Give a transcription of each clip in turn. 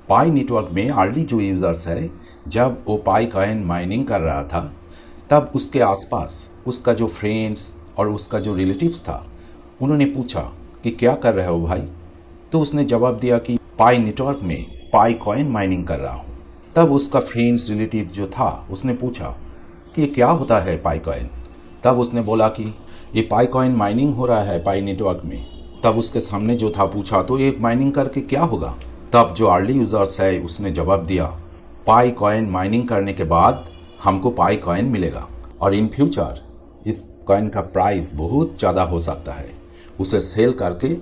पाई network में early जो users है, जब वो पाई कॉइन माइनिंग कर रहा था, तब उसके आसपास उसका जो फ्रेंड्स और उसका जो रिलेटिव्स था, उन्होंने पूछा कि क्या कर रहे हो भाई। तो उसने जवाब दिया कि पाई नेटवर्क में पाई कॉइन माइनिंग कर रहा हूँ। तब उसका फ्रेंड्स रिलेटिव जो था उसने पूछा कि ये क्या होता है पाई कॉइन। तब उसने बोला कि ये पाई कॉइन माइनिंग हो रहा है पाई नेटवर्क में। तब उसके सामने जो था पूछा तो ये माइनिंग करके क्या होगा। तब जो अर्ली यूज़र्स है उसने जवाब दिया, पाई कॉइन माइनिंग करने के बाद हमको पाई कॉइन मिलेगा और इन फ्यूचर इस कॉइन का प्राइस बहुत ज़्यादा हो सकता है, उसे सेल करके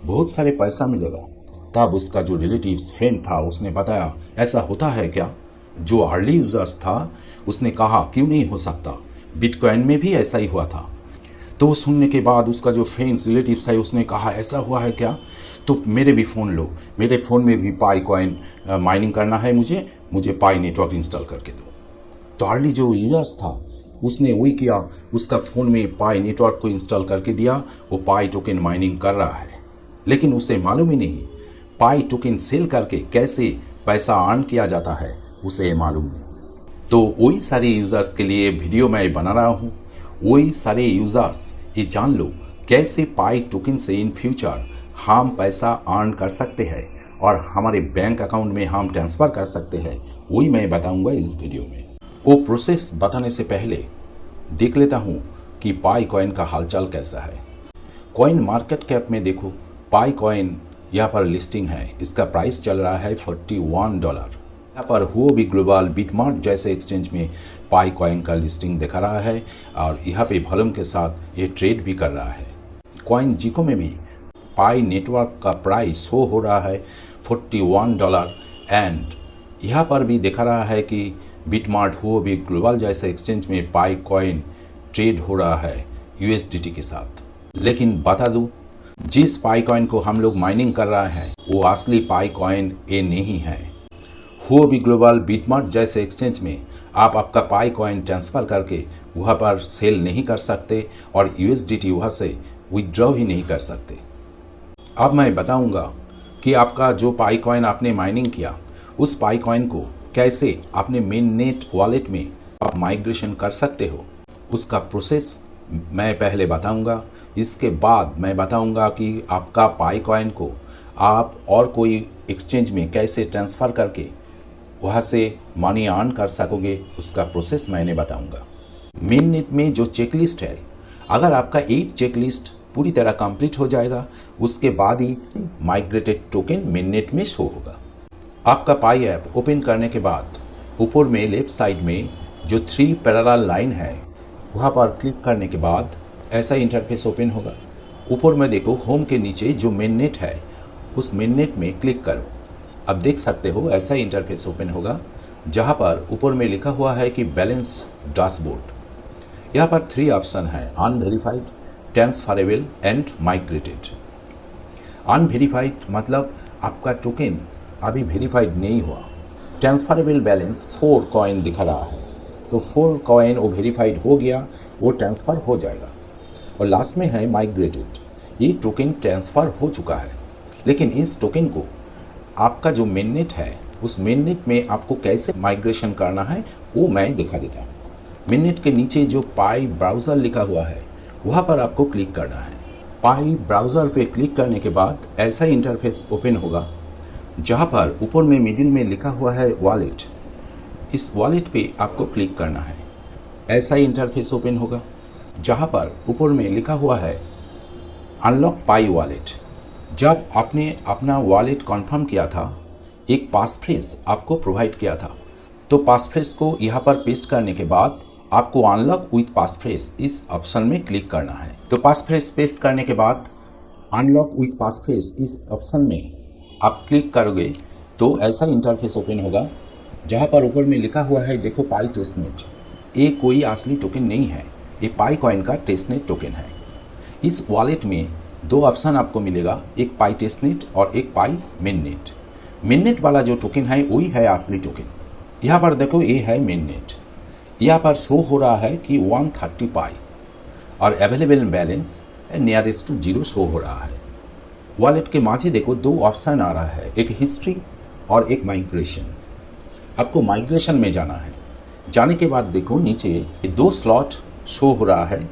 बहुत सारे पैसा मिलेगा। तब उसका जो रिलेटिव्स फ्रेंड था उसने बताया, ऐसा होता है क्या। जो अर्ली यूज़र्स था उसने कहा क्यों नहीं हो सकता, बिटकॉइन में भी ऐसा ही हुआ था। तो सुनने के बाद उसका जो फ्रेंड्स रिलेटिव्स है उसने कहा ऐसा हुआ है क्या, तो मेरे भी फ़ोन लो, मेरे फ़ोन में भी पाई कॉइन माइनिंग करना है, मुझे पाई नेटवर्क इंस्टॉल करके दो। तो अर्ली जो यूज़र्स था उसने वही किया, उसका फ़ोन में पाई नेटवर्क को इंस्टॉल करके दिया। वो पाई टोकन माइनिंग कर रहा है, लेकिन उसे मालूम ही नहीं पाई टोकन सेल करके कैसे पैसा अर्न किया जाता है, उसे मालूम नहीं। तो वही सारे यूज़र्स के लिए वीडियो मैं बना रहा हूँ। वही सारे यूज़र्स ये जान लो कैसे पाई टोकन से इन फ्यूचर हम पैसा अर्न कर सकते हैं और हमारे बैंक अकाउंट में हम ट्रांसफ़र कर सकते हैं, वही मैं बताऊंगा इस वीडियो में। वो प्रोसेस बताने से पहले देख लेता हूँ कि पाई कॉइन का हालचाल कैसा है। कॉइन मार्केट कैप में देखो, पाई कॉइन यहाँ पर लिस्टिंग है, इसका प्राइस चल रहा है $41। यहाँ पर हुओबी ग्लोबल, बिटमार्ट जैसे एक्सचेंज में पाई कॉइन का लिस्टिंग दिखा रहा है और यहाँ पे वॉल्यूम के साथ ये ट्रेड भी कर रहा है। कॉइन जिको में भी पाई नेटवर्क का प्राइस हो रहा है $41 एंड यहाँ पर भी दिखा रहा है कि बिटमार्ट हुओबी ग्लोबल जैसे एक्सचेंज में पाई कॉइन ट्रेड हो रहा है USDT के साथ। लेकिन बता दूँ, जिस पाई कॉइन को हम लोग माइनिंग कर रहे हैं वो असली पाई कॉइन ये नहीं है। हुओबी ग्लोबल, बिटमार्ट जैसे एक्सचेंज में आप आपका पाई कॉइन ट्रांसफ़र करके वहाँ पर सेल नहीं कर सकते और USDT वहाँ से विथड्रॉ भी नहीं कर सकते। अब मैं बताऊंगा कि आपका जो पाई कॉइन आपने माइनिंग किया, उस पाई कॉइन को कैसे अपने मेन नेट वॉलेट में आप माइग्रेशन कर सकते हो, उसका प्रोसेस मैं पहले बताऊंगा। इसके बाद मैं बताऊंगा कि आपका पाई कॉइन को आप और कोई एक्सचेंज में कैसे ट्रांसफ़र करके वहाँ से मनी अर्न कर सकोगे, उसका प्रोसेस मैंने बताऊंगा। मेन नेट में जो चेकलिस्ट है, अगर आपका 8 चेकलिस्ट पूरी तरह कंप्लीट हो जाएगा, उसके बाद ही माइग्रेटेड टोकन मेन नेट में शो होगा। आपका पाई ऐप ओपन करने के बाद ऊपर में लेफ्ट साइड में जो 3 पैरेलल लाइन है, वहाँ पर क्लिक करने के बाद ऐसा इंटरफेस ओपन होगा। ऊपर में देखो, होम के नीचे जो मेन नेट है उस मेन नेट में क्लिक करो। अब देख सकते हो ऐसा इंटरफेस ओपन होगा, जहाँ पर ऊपर में लिखा हुआ है कि बैलेंस डैशबोर्ड। यहाँ पर 3 ऑप्शन है, unverified, transferable and migrated. Unverified मतलब आपका टोकन अभी वेरीफाइड नहीं हुआ। ट्रांसफरेबल बैलेंस 4 कॉइन दिखा रहा है, तो 4 कॉइन वो वेरीफाइड हो गया, वो ट्रांसफ़र हो जाएगा। और लास्ट में है माइग्रेटेड, ये टोकन ट्रांसफ़र हो चुका है, लेकिन इस टोकन को आपका जो मेननेट है उस मेननेट में आपको कैसे माइग्रेशन करना है वो मैं दिखा देता हूँ। मेननेट के नीचे जो पाई ब्राउज़र लिखा हुआ है वहाँ पर आपको क्लिक करना है। पाई ब्राउज़र पे क्लिक करने के बाद ऐसा इंटरफेस ओपन होगा, जहाँ पर ऊपर में मिडिल में लिखा हुआ है वॉलेट। इस वॉलेट पे आपको क्लिक करना है। ऐसा इंटरफेस ओपन होगा, जहाँ पर ऊपर में लिखा हुआ है अनलॉक पाई वॉलेट। जब आपने अपना वॉलेट कॉन्फर्म किया था, एक पासफ्रेज आपको प्रोवाइड किया था, तो पासफ्रेज को यहाँ पर पेस्ट करने के बाद आपको अनलॉक विथ पासफ्रेज इस ऑप्शन में क्लिक करना है। तो पासफ्रेज पेस्ट करने के बाद अनलॉक विथ पासफ्रेज इस ऑप्शन में आप क्लिक करोगे तो ऐसा इंटरफेस ओपन होगा, जहाँ पर ऊपर में लिखा हुआ है देखो पाई टेस्टनेट। ये कोई असली टोकन नहीं है, ये पाई कॉइन का टेस्टनेट टोकन है। इस वॉलेट में 2 ऑप्शन आपको मिलेगा, एक पाई टेस्टनेट और एक पाई मेननेट। मेननेट वाला जो टोकन है वही है असली टोकन। यहाँ पर देखो ये है मेननेट, यहाँ पर शो हो रहा है कि 130 पाई और available balance nearest to 0 show हो रहा है। वॉलेट के माझे देखो 2 ऑप्शन आ रहा है, एक हिस्ट्री और एक माइग्रेशन। आपको माइग्रेशन में जाना है। जाने के बाद देखो नीचे 2 स्लॉट शो हो रहा है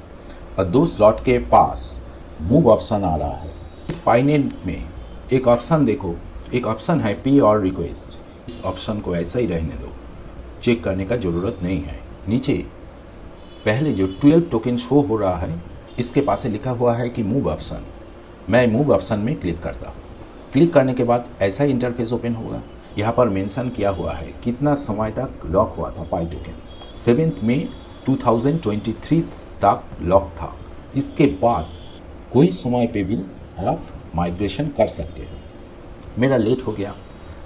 और 2 स्लॉट के पास मूव ऑप्शन आ रहा है। इस पाइनेट में एक ऑप्शन देखो, एक ऑप्शन है पे और रिक्वेस्ट। इस ऑप्शन को ऐसा ही रहने दो, चेक करने का ज़रूरत नहीं है। नीचे पहले जो 12 टोकन शो हो रहा है इसके पास लिखा हुआ है कि मूव ऑप्शन। मैं मूव ऑप्शन में क्लिक करता हूँ। क्लिक करने के बाद ऐसा इंटरफेस ओपन होगा। यहाँ पर मेंशन किया हुआ है कितना समय तक लॉक हुआ था पाई टोकन। 7 मई 2023 तक लॉक था। इसके बाद कोई समय पे भी आप माइग्रेशन कर सकते हो। मेरा लेट हो गया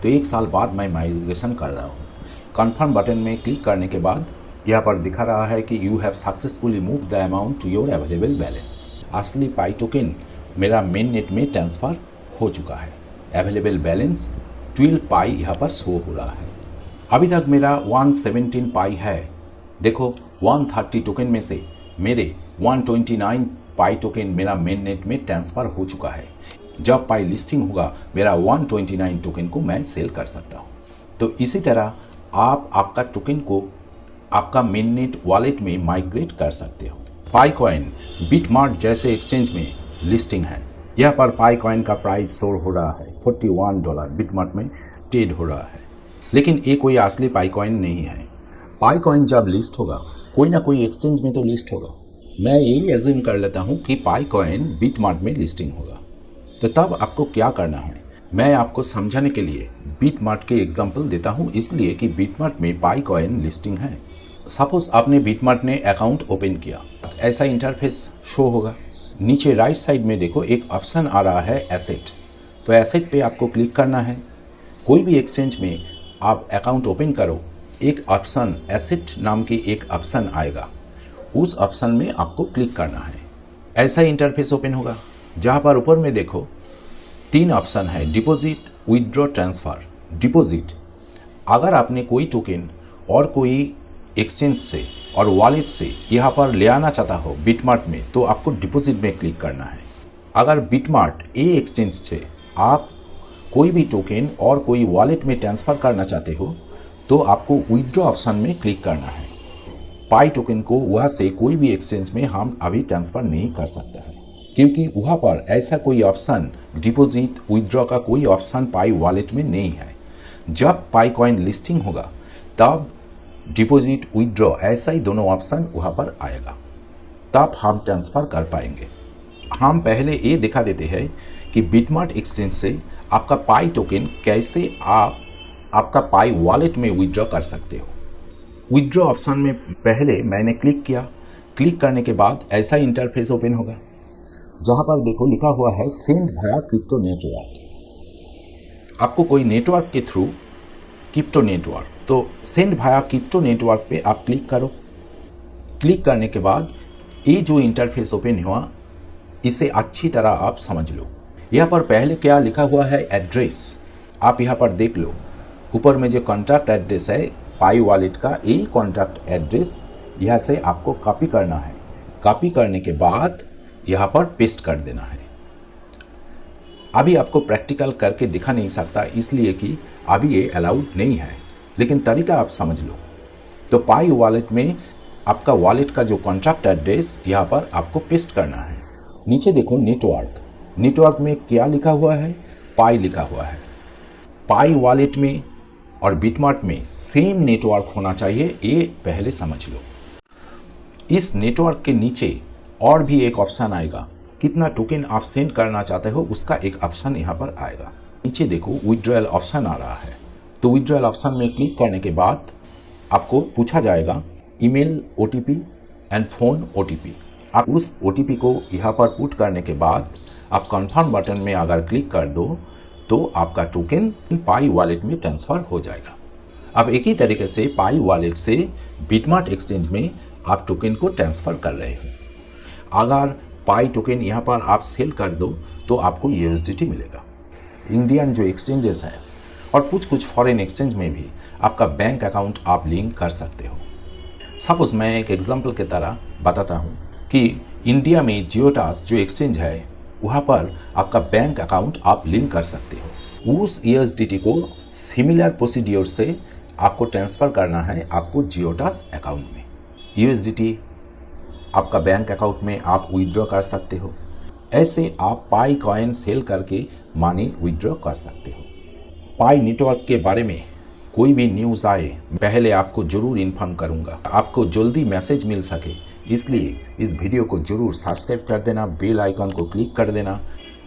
तो 1 साल बाद मैं माइग्रेशन कर रहा हूँ। कन्फर्म बटन में क्लिक करने के बाद यहाँ पर दिखा रहा है कि you have successfully move the amount to your available balance. असली पाई टोकन मेरा मेन नेट में ट्रांसफ़र हो चुका है। अवेलेबल बैलेंस 12 पाई यहाँ पर शो हो रहा है। अभी तक मेरा 117 पाई है। देखो 130 टोकन में से मेरे 129 पाई टोकन मेरा मेन नेट में ट्रांसफ़र हो चुका है। जब पाई लिस्टिंग होगा मेरा 129 टोकन को मैं सेल कर सकता हूँ। तो इसी तरह आप आपका टोकन को आपका मेन नेट वॉलेट में माइग्रेट कर सकते हो। पाई कॉइन बिटमार्ट जैसे एक्सचेंज में लिस्टिंग है। यहाँ पर पाई कॉइन का प्राइस शो हो रहा है $41 बिटमार्ट में ट्रेड हो रहा है, लेकिन ये कोई असली पाई कॉइन नहीं है। पाई कॉइन जब लिस्ट होगा कोई ना कोई एक्सचेंज में तो लिस्ट होगा। मैं यही एज्यूम कर लेता हूँ कि पाई कॉइन बिटमार्ट में लिस्टिंग होगा। तो तब आपको क्या करना है, मैं आपको समझाने के लिए बिटमार्ट के एग्जांपल देता हूँ, इसलिए कि बिटमार्ट में पाई कॉइन लिस्टिंग है। सपोज आपने बिटमार्ट में अकाउंट ओपन किया, ऐसा इंटरफेस शो होगा। नीचे राइट साइड में देखो एक ऑप्शन आ रहा है एसेट। तो एसेट पे आपको क्लिक करना है। कोई भी एक्सचेंज में आप अकाउंट ओपन करो, एक ऑप्शन एसेट नाम की एक ऑप्शन आएगा, उस ऑप्शन में आपको क्लिक करना है। ऐसा इंटरफेस ओपन होगा जहाँ पर ऊपर में देखो 3 ऑप्शन है, डिपॉजिट, विथड्रॉ, ट्रांसफ़र। डिपॉजिट, अगर आपने कोई टोकन और कोई एक्सचेंज से और वॉलेट से यहाँ पर ले आना चाहता हो बिटमार्ट में, तो आपको डिपॉजिट में क्लिक करना है। अगर बिटमार्ट ए एक्सचेंज से आप कोई भी टोकन और कोई वॉलेट में ट्रांसफ़र करना चाहते हो तो आपको विथड्रॉ ऑप्शन में क्लिक करना है। पाई टोकन को वहाँ से कोई भी एक्सचेंज में हम अभी ट्रांसफ़र नहीं कर सकते हैं, क्योंकि वहाँ पर ऐसा कोई ऑप्शन डिपॉजिट विथड्रॉ का कोई ऑप्शन पाई वॉलेट में नहीं है। जब पाई कॉइन लिस्टिंग होगा तब डिपॉजिट विथड्रॉ ऐसा ही दोनों ऑप्शन वहाँ पर आएगा, तब हम ट्रांसफ़र कर पाएंगे। हम पहले ये दिखा देते हैं कि बिटमार्ट एक्सचेंज से आपका पाई टोकन कैसे आप आपका पाई वॉलेट में विथड्रॉ कर सकते हो। विथड्रॉ ऑप्शन में पहले मैंने क्लिक किया। क्लिक करने के बाद ऐसा इंटरफेस ओपन होगा जहाँ पर देखो लिखा हुआ है सेंड भाया क्रिप्टो नेटवर्क। आपको कोई नेटवर्क के थ्रू क्रिप्टो नेटवर्क, तो सेंड भाया क्रिप्टो नेटवर्क पे आप क्लिक करो। क्लिक करने के बाद ये जो इंटरफेस ओपन हुआ इसे अच्छी तरह आप समझ लो। यहाँ पर पहले क्या लिखा हुआ है, एड्रेस। आप यहाँ पर देख लो ऊपर में जो कॉन्टैक्ट एड्रेस है पाई वॉलेट का, यही कॉन्टैक्ट एड्रेस यहाँ से आपको कॉपी करना है। कॉपी करने के बाद यहाँ पर पेस्ट कर देना है। अभी आपको प्रैक्टिकल करके दिखा नहीं सकता, इसलिए कि अभी ये अलाउड नहीं है, लेकिन तरीका आप समझ लो। तो पाई वॉलेट में आपका वॉलेट का जो कॉन्टैक्ट एड्रेस यहाँ पर आपको पेस्ट करना है। नीचे देखो नेटवर्क। नेटवर्क में क्या लिखा हुआ है, पाई लिखा हुआ है। पाई वॉलेट में और बिटमार्ट में सेम नेटवर्क होना चाहिए, ये पहले समझ लो। इस नेटवर्क के नीचे और भी एक ऑप्शन आएगा, कितना टोकन आप सेंड करना चाहते हो उसका एक ऑप्शन यहाँ पर आएगा। नीचे देखो विथड्रॉल ऑप्शन आ रहा है। तो विथड्रॉल ऑप्शन में क्लिक करने के बाद आपको पूछा जाएगा email OTP and phone OTP. आप उस ओटीपी को यहाँ पर पुट करने के बाद आप कंफर्म बटन में अगर क्लिक कर दो तो आपका टोकन पाई वॉलेट में ट्रांसफ़र हो जाएगा। अब एक ही तरीके से पाई वॉलेट से बिटमार्ट एक्सचेंज में आप टोकन को ट्रांसफ़र कर रहे हो। अगर पाई टोकन यहाँ पर आप सेल कर दो तो आपको यूएसडीटी मिलेगा। इंडियन जो एक्सचेंजेस हैं और कुछ फॉरेन एक्सचेंज में भी आपका बैंक अकाउंट आप लिंक कर सकते हो। सपोज मैं एक एग्जांपल की तरह बताता हूँ कि इंडिया में जियोटास जो एक्सचेंज है वहाँ पर आपका बैंक अकाउंट आप लिंक कर सकते हो। उस यूएसडीटी को सिमिलर प्रोसीड्योर से आपको ट्रांसफ़र करना है आपको जियोडास अकाउंट में। यूएसडीटी आपका बैंक अकाउंट में आप विड्रॉ कर सकते हो। ऐसे आप पाई कॉइन सेल करके मनी विड्रॉ कर सकते हो। पाई नेटवर्क के बारे में कोई भी न्यूज़ आए पहले आपको ज़रूर इन्फॉर्म करूंगा, आपको जल्दी मैसेज मिल सके, इसलिए इस वीडियो को ज़रूर सब्सक्राइब कर देना, बेल आइकन को क्लिक कर देना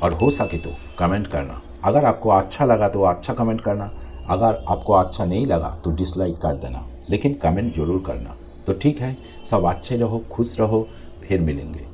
और हो सके तो कमेंट करना। अगर आपको अच्छा लगा तो अच्छा कमेंट करना, अगर आपको अच्छा नहीं लगा तो डिसलाइक कर देना, लेकिन कमेंट ज़रूर करना। तो ठीक है, सब अच्छे रहो, खुश रहो, फिर मिलेंगे।